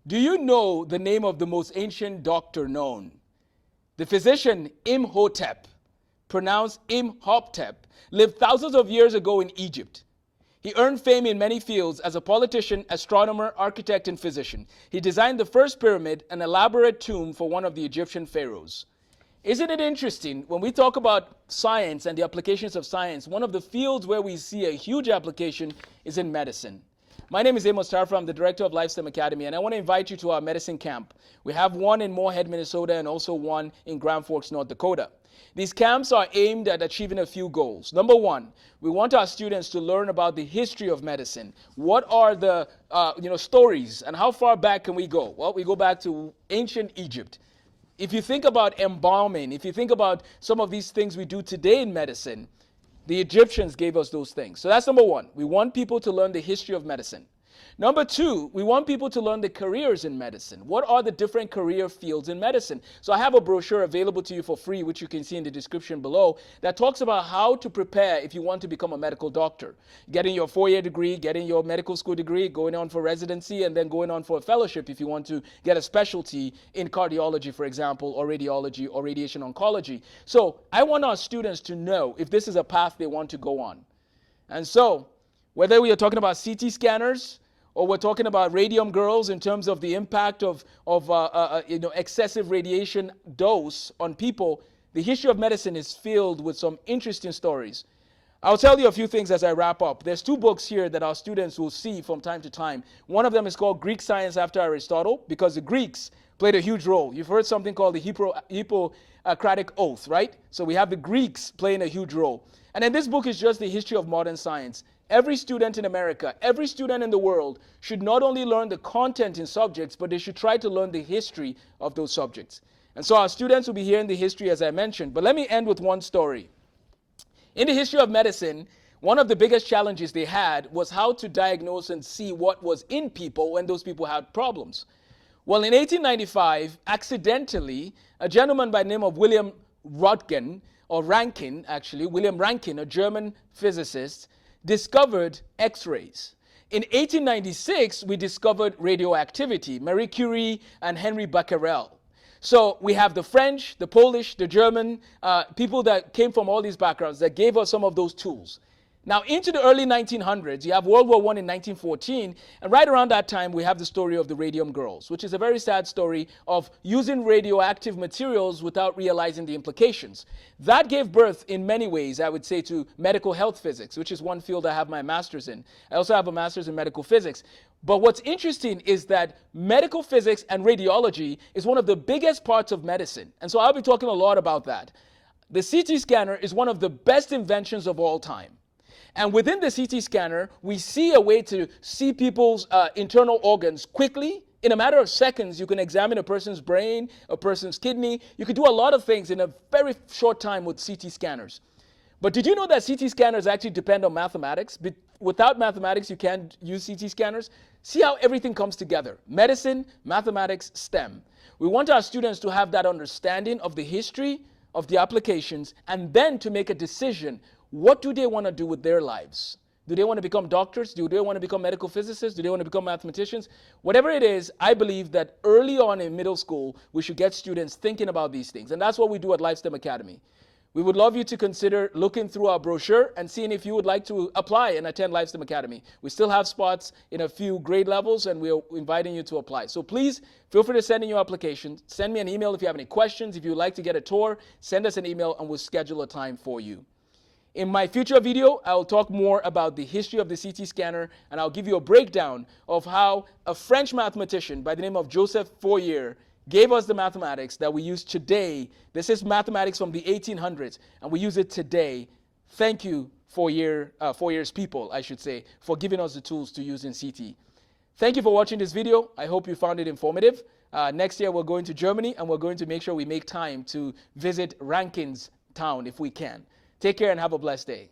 Do you know the name of the most ancient doctor known? The physician Imhotep, pronounced Imhotep, lived thousands of years ago in Egypt. He earned fame in many fields as a politician, astronomer, architect, and physician. He designed the first pyramid, an elaborate tomb for one of the Egyptian pharaohs. Isn't it interesting when we talk about science and the applications of science, one of the fields where we see a huge application is in medicine. My name is Amos Tarfa. I'm the director of LifeStem Academy, and I want to invite you to our medicine camp. We have one in Moorhead, Minnesota, and also one in Grand Forks, North Dakota. These camps are aimed at achieving a few goals. Number one, we want our students to learn about the history of medicine. What are the stories, and how far back can we go? Well, we go back to ancient Egypt. If you think about embalming, if you think about some of these things we do today in medicine, the Egyptians gave us those things. So that's number one. We want people to learn the history of medicine. Number two, we want people to learn the careers in medicine. What are the different career fields in medicine? So I have a brochure available to you for free, which you can see in the description below, that talks about how to prepare if you want to become a medical doctor. Getting your 4-year degree, getting your medical school degree, going on for residency, and then going on for a fellowship if you want to get a specialty in cardiology, for example, or radiology, or radiation oncology. So I want our students to know if this is a path they want to go on. And so, whether we are talking about CT scanners, or we're talking about radium girls in terms of the impact of excessive radiation dose on people, the history of medicine is filled with some interesting stories. I'll tell you a few things as I wrap up. There's 2 books here that our students will see from time to time. One of them is called Greek Science After Aristotle, because the Greeks played a huge role. You've heard something called the Hippocratic Oath, right? So we have the Greeks playing a huge role. And then this book is just the history of modern science. Every student in America, every student in the world should not only learn the content in subjects, but they should try to learn the history of those subjects. And so our students will be hearing the history, as I mentioned. But let me end with one story. In the history of medicine, one of the biggest challenges they had was how to diagnose and see what was in people when those people had problems. Well, in 1895, accidentally, a gentleman by the name of William Röntgen, William Röntgen, a German physicist, discovered X-rays. In 1896, we discovered radioactivity, Marie Curie and Henry Becquerel. So we have the French, the Polish, the German, people that came from all these backgrounds that gave us some of those tools. Now, into the early 1900s, you have World War I in 1914, and right around that time, we have the story of the radium girls, which is a very sad story of using radioactive materials without realizing the implications. That gave birth, in many ways, I would say, to medical health physics, which is one field I have my master's in. I also have a master's in medical physics. But what's interesting is that medical physics and radiology is one of the biggest parts of medicine. And so I'll be talking a lot about that. The CT scanner is one of the best inventions of all time. And within the CT scanner, we see a way to see people's internal organs quickly. In a matter of seconds, you can examine a person's brain, a person's kidney. You can do a lot of things in a very short time with CT scanners. But did you know that CT scanners actually depend on mathematics? Without mathematics, you can't use CT scanners. See how everything comes together. Medicine, mathematics, STEM. We want our students to have that understanding of the history, of the applications, and then to make a decision. What do they want to do with their lives? Do they want to become doctors? Do they want to become medical physicists? Do they want to become mathematicians? Whatever it is, I believe that early on in middle school, we should get students thinking about these things. And that's what we do at LifeStem Academy. We would love you to consider looking through our brochure and seeing if you would like to apply and attend LifeStem Academy. We still have spots in a few grade levels, and we're inviting you to apply. So please feel free to send in your application. Send me an email if you have any questions. If you would like to get a tour, send us an email and we'll schedule a time for you. In my future video, I will talk more about the history of the CT scanner, and I'll give you a breakdown of how a French mathematician by the name of Joseph Fourier gave us the mathematics that we use today. This is mathematics from the 1800s, and we use it today. Thank you, Fourier's people, I should say, for giving us the tools to use in CT. Thank you for watching this video. I hope you found it informative. Next year, we're going to Germany, and we're going to make sure we make time to visit Röntgen's town if we can. Take care and have a blessed day.